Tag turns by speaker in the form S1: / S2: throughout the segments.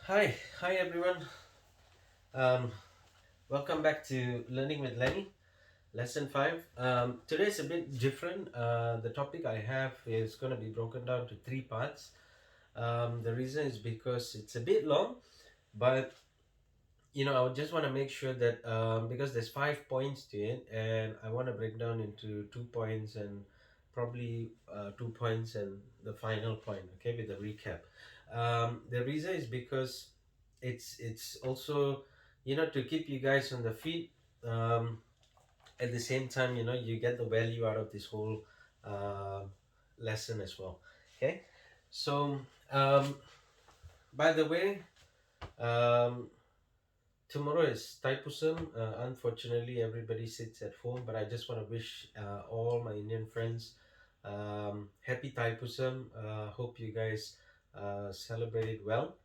S1: Hi everyone. Um, Welcome back to Learning with Lennie, Lesson 5. Today's a bit different. The topic I have is going to be broken down to three parts. The reason is because it's a bit long, but I would just want to make sure that because there's 5 points to it, and I want to break down into 2 points and probably 2 points and the final point, okay, with the recap. The reason is because it's also to keep you guys on the feet. At the same time, you get the value out of this whole uh, lesson as well. Okay, so by the way, um, tomorrow is Taipusam. Unfortunately, everybody sits at home, but I just want to wish all my Indian friends happy Taipusam. Hope you guys celebrate it well,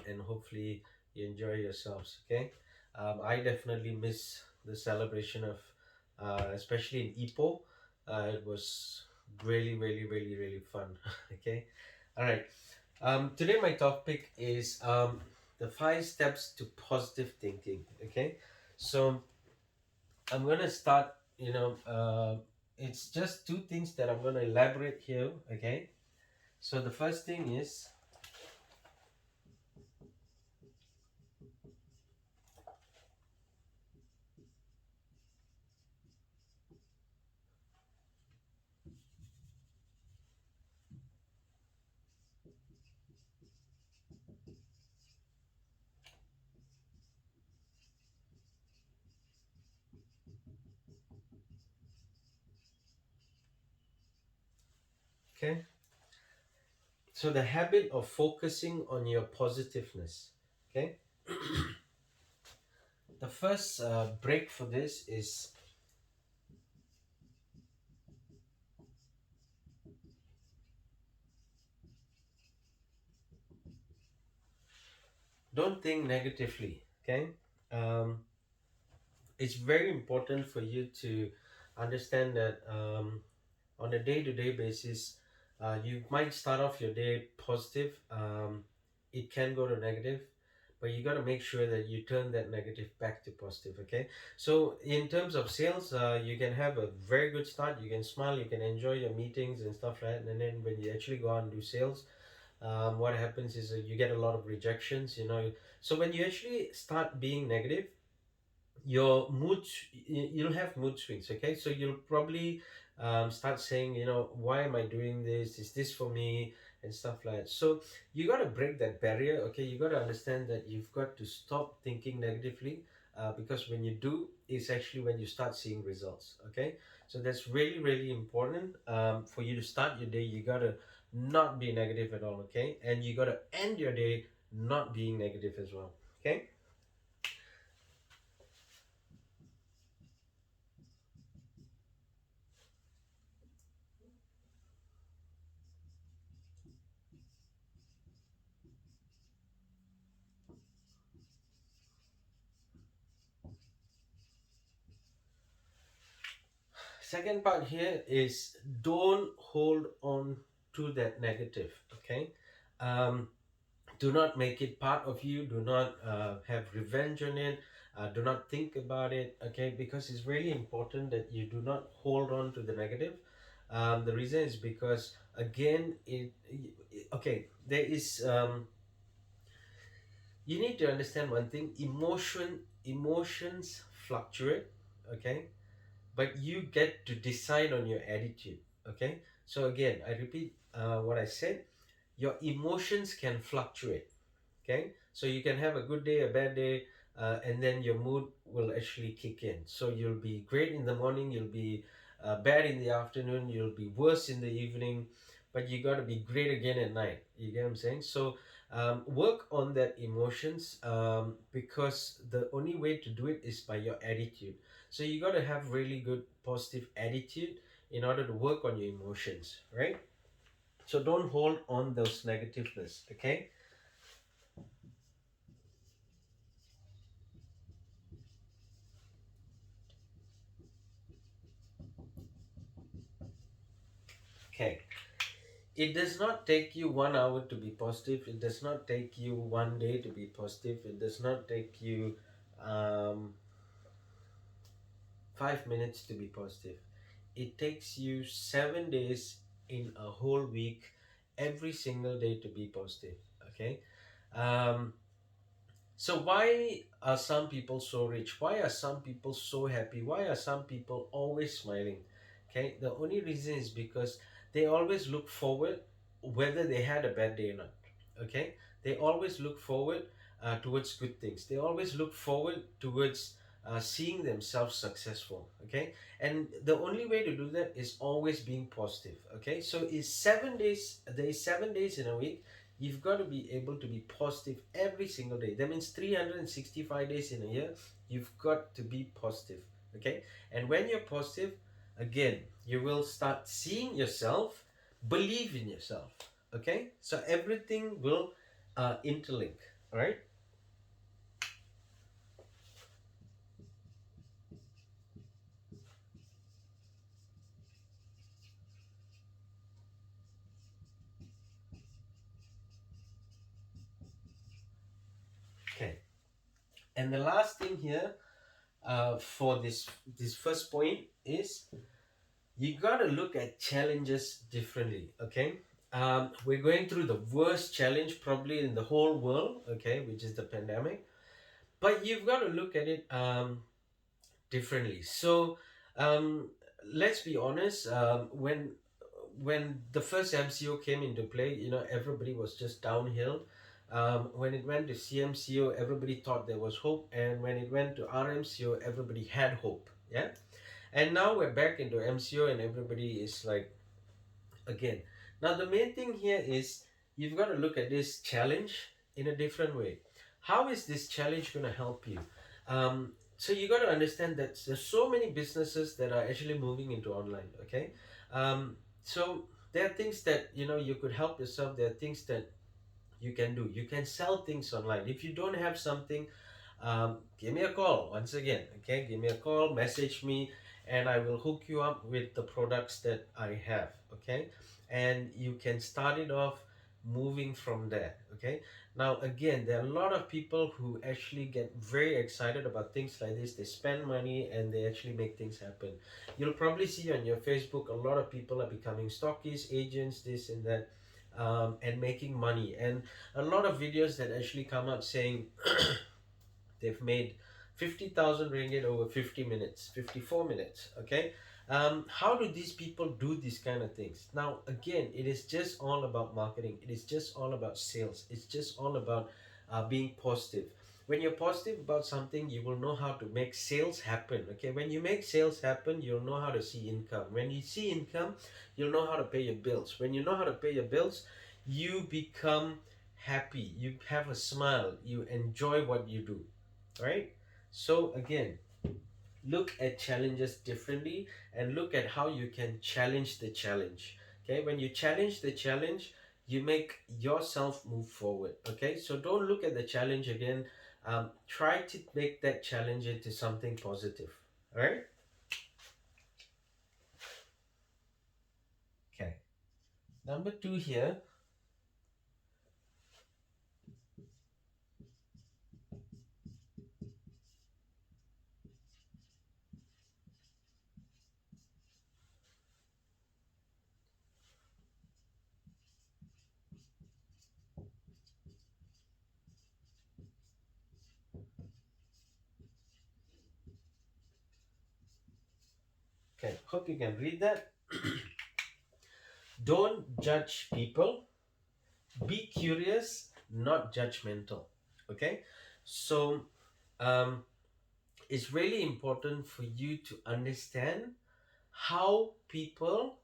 S1: and hopefully you enjoy yourselves. Okay, I definitely miss the celebration of, especially in Ipoh. It was really fun. Okay, all right. Today my topic is the 5 steps to positive thinking. Okay, so I'm gonna start. It's just two things that I'm gonna elaborate here. Okay, so the first thing is, okay, so the habit of focusing on your positiveness. Okay, the first break for this is don't think negatively. Okay, um, it's very important for you to understand that on a day-to-day basis, you might start off your day positive. It can go to negative, but you got to make sure that you turn that negative back to positive. Okay, so in terms of sales, you can have a very good start. You can smile, you can enjoy your meetings and stuff like that, and then when you actually go out and do sales, what happens is you get a lot of rejections. So when you actually start being negative, your mood, you'll have mood swings. Okay, so you'll probably start saying, why am I doing this, is this for me, and stuff like that. So you got to break that barrier. Okay, you got to understand that you've got to stop thinking negatively, because when you do, it's actually when you start seeing results. Okay, so that's really important. For you to start your day, you got to not be negative at all. Okay, and you got to end your day not being negative as well. Okay. Second part here is don't hold on to that negative. Okay, um, do not make it part of you. Do not have revenge on it. Do not think about it. Okay, because it's really important that you do not hold on to the negative. The reason is because, again, okay, there is you need to understand one thing. Emotions fluctuate. Okay, but you get to decide on your attitude. Okay, so again, I repeat what I said. Your emotions can fluctuate. Okay, so you can have a good day, a bad day, and then your mood will actually kick in. So you'll be great in the morning, you'll be bad in the afternoon, you'll be worse in the evening, but you got to be great again at night. You get what I'm saying? So work on that emotions, because the only way to do it is by your attitude. So you got to have really good positive attitude in order to work on your emotions, right? So don't hold on those negativeness. Okay. Okay. it does not take you 1 hour to be positive. It does not take you one day to be positive. It does not take you um, 5 minutes to be positive. It takes you 7 days in a whole week, every single day to be positive. Okay. Um, so why are some people so rich? Why are some people so happy? Why are some people always smiling? Okay, the only reason is because they always look forward, whether they had a bad day or not. Okay, they always look forward towards good things. They always look forward towards seeing themselves successful. Okay, and the only way to do that is always being positive. Okay, so it's 7 days. There is 7 days in a week. You've got to be able to be positive every single day. That means 365 days in a year, you've got to be positive. Okay? And when you're positive, again, you will start seeing yourself, believe in yourself. Okay? So everything will interlink. All right? Okay. And the last thing here for this first point is you got to look at challenges differently. Okay, we're going through the worst challenge probably in the whole world, okay, which is the pandemic, but you've got to look at it differently. So um, let's be honest, when the first MCO came into play, everybody was just downhill. When it went to CMCO, everybody thought there was hope, and when it went to RMCO, everybody had hope. Yeah, and now we're back into MCO, and everybody is like, again. Now, the main thing here is you've got to look at this challenge in a different way. How is this challenge going to help you? So you got to understand that there's so many businesses that are actually moving into online. Okay, so there are things that you could help yourself. There are things that you can do. You can sell things online. If you don't have something, give me a call once again. Okay, give me a call, message me, and I will hook you up with the products that I have. Okay, and you can start it off moving from there. Okay, now again, there are a lot of people who actually get very excited about things like this. They spend money and they actually make things happen. You'll probably see on your Facebook a lot of people are becoming stockists, agents, this and that, and making money. And a lot of videos that actually come out saying they've made 50,000 ringgit over 50 minutes, 54 minutes. Okay. How do these people do these kind of things? Now, again, it is just all about marketing. It is just all about sales. It's just all about being positive. When you're positive about something, you will know how to make sales happen. Okay. When you make sales happen, you'll know how to see income. When you see income, you'll know how to pay your bills. When you know how to pay your bills, you become happy. You have a smile. You enjoy what you do, right? So again, look at challenges differently and look at how you can challenge the challenge. Okay, when you challenge the challenge, you make yourself move forward. Okay, so don't look at the challenge again. Try to make that challenge into something positive. All right. Okay, number two here. Okay, hope you can read that. Don't judge people. Be curious, not judgmental. Okay, so um, it's really important for you to understand how people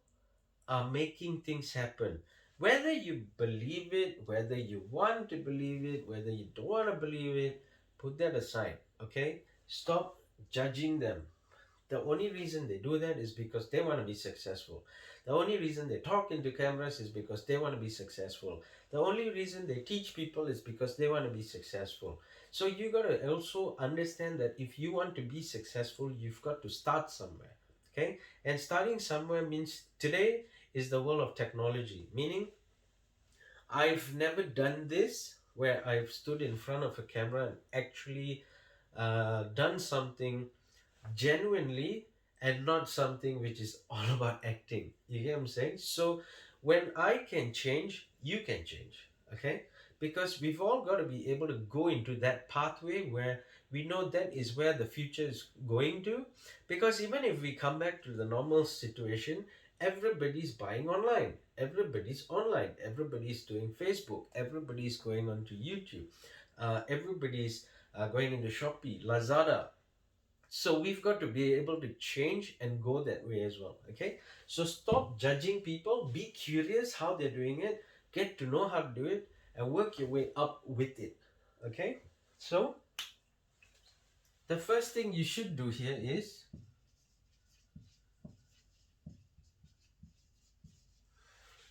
S1: are making things happen. Whether you believe it, whether you want to believe it, whether you don't want to believe it, put that aside. Okay, stop judging them. The only reason they do that is because they want to be successful. The only reason they talk into cameras is because they want to be successful. The only reason they teach people is because they want to be successful. So you got to also understand that if you want to be successful, you've got to start somewhere. Okay? And starting somewhere means today is the world of technology. Meaning, I've never done this where I've stood in front of a camera and actually done something genuinely and not something which is all about acting. You get what I'm saying? So when I can change, you can change. Okay? Because we've all got to be able to go into that pathway where we know that is where the future is going to. Because even if we come back to the normal situation, everybody's buying online. Everybody's online. Everybody's doing Facebook. Everybody's going onto YouTube. Everybody's going into Shopee, Lazada. So we've got to be able to change and go that way as well. Okay, so stop judging people, be curious how they're doing it, get to know how to do it, and work your way up with it. Okay, so the first thing you should do here is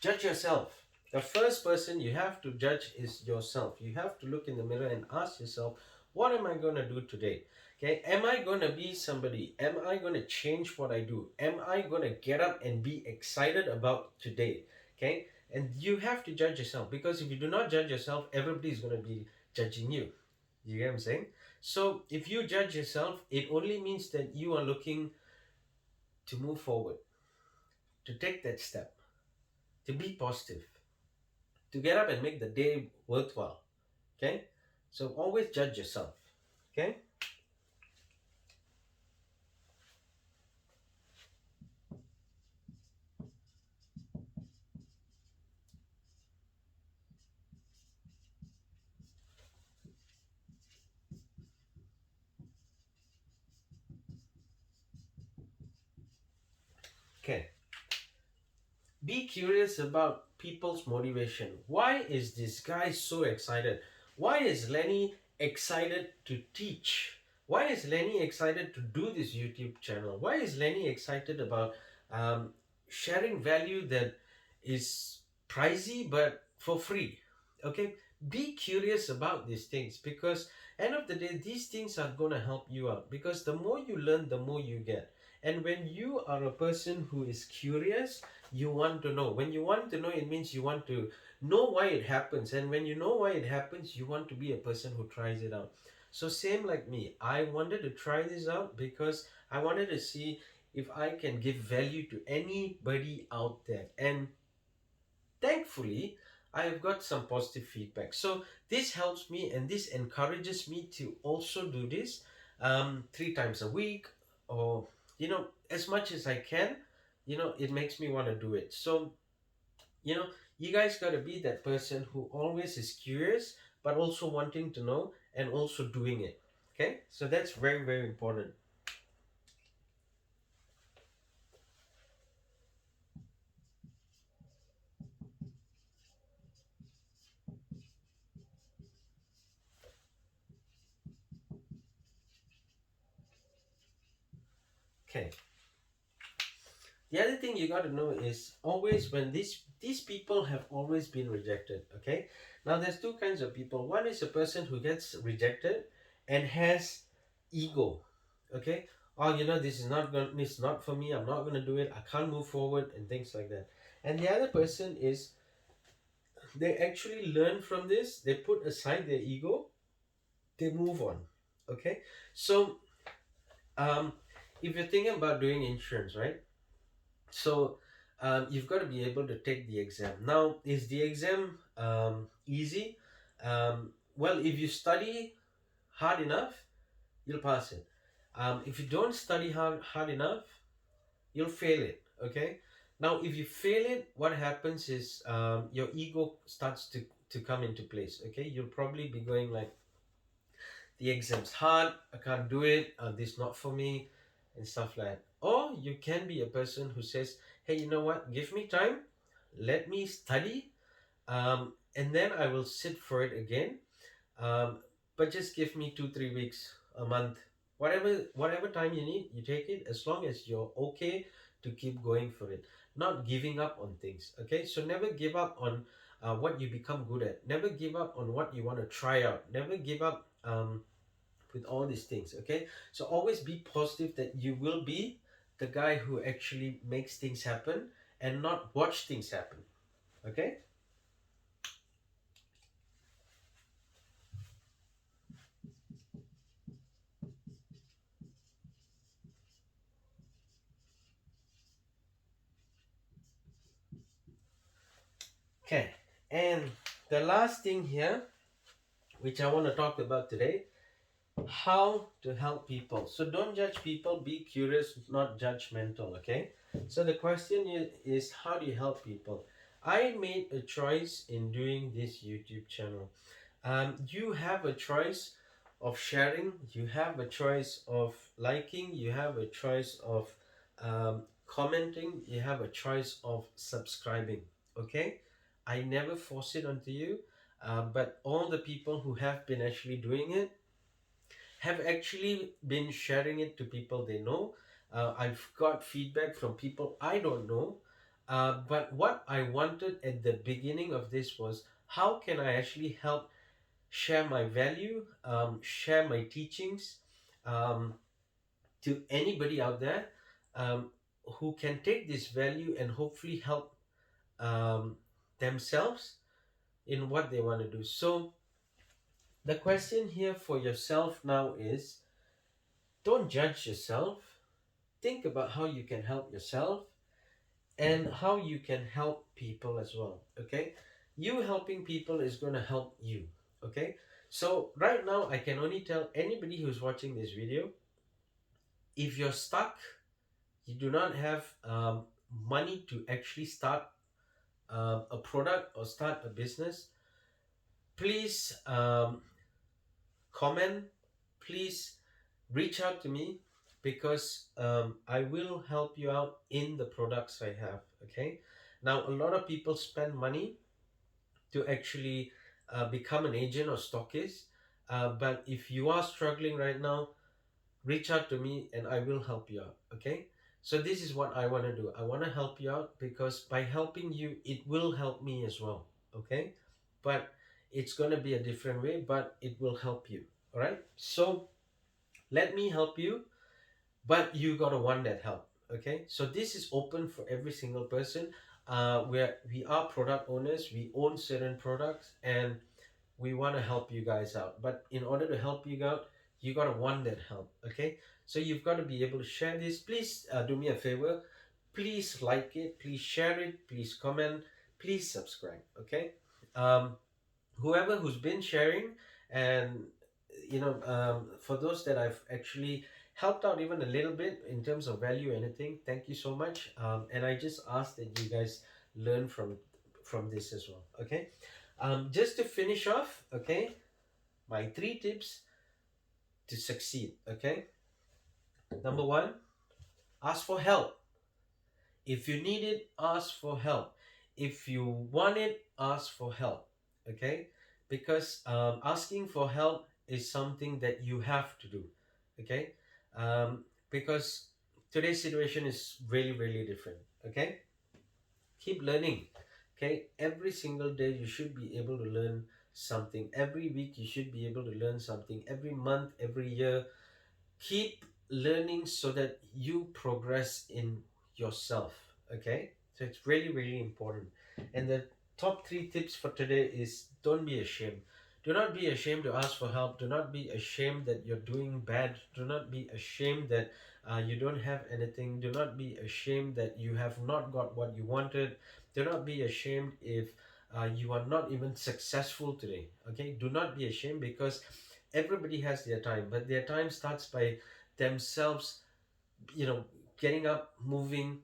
S1: judge yourself. The first person you have to judge is yourself. You have to look in the mirror and ask yourself, what am I going to do today? Okay, am I going to be somebody? Am I going to change what I do? Am I going to get up and be excited about today? Okay, and you have to judge yourself, because if you do not judge yourself, everybody is going to be judging you. You get what I'm saying? So if you judge yourself, it only means that you are looking to move forward, to take that step, to be positive, to get up and make the day worthwhile. Okay, so always judge yourself. Okay, okay, be curious about people's motivation. Why is this guy so excited? Why is Lenny excited to teach? Why is Lenny excited to do this YouTube channel? Why is Lenny excited about um, sharing value that is pricey but for free? Okay, be curious about these things, because end of the day, these things are going to help you out, because the more you learn, the more you get. And when you are a person who is curious, you want to know. When you want to know, it means you want to know why it happens. And when you know why it happens, you want to be a person who tries it out. So same like me, I wanted to try this out because I wanted to see if I can give value to anybody out there. And thankfully, I have got some positive feedback. So this helps me and this encourages me to also do this 3 times a week, or as much as I can. It makes me want to do it. So you know you guys got to be that person who always is curious, but also wanting to know and also doing it. Okay, so that's very, very important. Okay, the other thing you got to know is always when these people have always been rejected. Okay, now there's two kinds of people. One is a person who gets rejected and has ego. Okay, oh, this is not going, it's not for me, I'm not going to do it, I can't move forward, and things like that. And the other person is, they actually learn from this, they put aside their ego, they move on. Okay, so um if you're thinking about doing insurance, right? So you've got to be able to take the exam. Now, is the exam easy? Well, if you study hard enough, you'll pass it. If you don't study hard enough, you'll fail it. Okay, now if you fail it, what happens is your ego starts to come into place. Okay, you'll probably be going like, the exam's hard, I can't do it, this not for me, and stuff like that. Or you can be a person who says, hey, you know what, give me time, let me study, and then I will sit for it again. um, but just give me 2 3 weeks, a month, whatever time you need, you take it, as long as you're okay to keep going for it, not giving up on things. Okay, so never give up on what you become good at, never give up on what you want to try out, never give up with all these things. Okay, so always be positive that you will be the guy who actually makes things happen, and not watch things happen. Okay. Okay. And the last thing here, which I want to talk about today, how to help people. So don't judge people, be curious, not judgmental. Okay. So the question is how do you help people? I made a choice in doing this YouTube channel. You have a choice of sharing, you have a choice of liking, you have a choice of commenting, you have a choice of subscribing. Okay. I never force it onto you, but all the people who have been actually doing it have actually been sharing it to people they know. I've got feedback from people I don't know. But what I wanted at the beginning of this was how can I actually help share my value, share my teachings um, to anybody out there um, who can take this value and hopefully help um, themselves in what they want to do. So, the question here for yourself now is don't judge yourself. Think about how you can help yourself and how you can help people as well. Okay, you helping people is going to help you. Okay, so right now I can only tell anybody who's watching this video, if you're stuck, you do not have money to actually start a product or start a business, please comment, please reach out to me, because I will help you out in the products I have. Okay, now a lot of people spend money to actually become an agent or stockist, but if you are struggling right now, reach out to me and I will help you out. Okay, so this is what I want to do. I want to help you out because by helping you it will help me as well. Okay, but it's going to be a different way, but it will help you. All right, so let me help you, but you gotta want that help. Okay, so this is open for every single person. We are product owners, we own certain products, and we want to help you guys out, but in order to help you out, you gotta want that help. Okay, so you've got to be able to share this. Please do me a favor, please like it, please share it, please comment, please subscribe. Okay, um, whoever who's been sharing, and for those that I've actually helped out even a little bit in terms of value, anything, thank you so much. And I just ask that you guys learn from this as well. Okay, just to finish off, okay, my 3 tips to succeed. Okay, number one, ask for help. If you need it, ask for help. If you want it, ask for help. Okay, because asking for help is something that you have to do. Okay, because today's situation is really really different. Okay, keep learning. Okay, every single day you should be able to learn something. Every week you should be able to learn something. Every month, every year, keep learning so that you progress in yourself. Okay, so it's really really important. And the top 3 tips for today is don't be ashamed. Do not be ashamed to ask for help. Do not be ashamed that you're doing bad. Do not be ashamed that you don't have anything. Do not be ashamed that you have not got what you wanted. Do not be ashamed if you are not even successful today. Okay, do not be ashamed, because everybody has their time, but their time starts by themselves, you know, getting up, moving,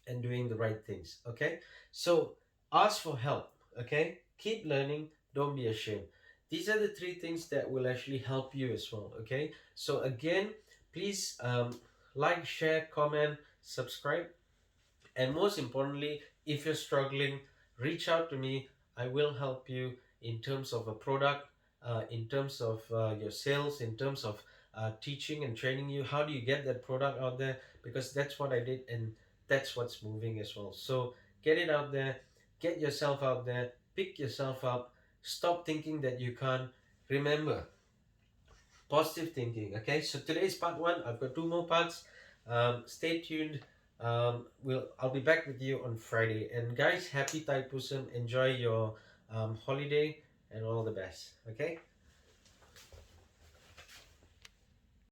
S1: and doing the right things. Okay, so ask for help. Okay, keep learning, don't be ashamed. These are the 3 things that will actually help you as well. Okay, so again, please like, share, comment, subscribe, and most importantly, if you're struggling, reach out to me. I will help you in terms of a product, in terms of your sales, in terms of teaching and training you. How do you get that product out there? Because that's what I did, and that's what's moving as well. So get it out there, get yourself out there, pick yourself up, stop thinking that you can't. Remember, positive thinking. Okay, so today's part 1. I've got 2 more parts. Stay tuned. I'll be back with you on Friday. And guys, happy Thaipusam. Enjoy your holiday and all the best. Okay.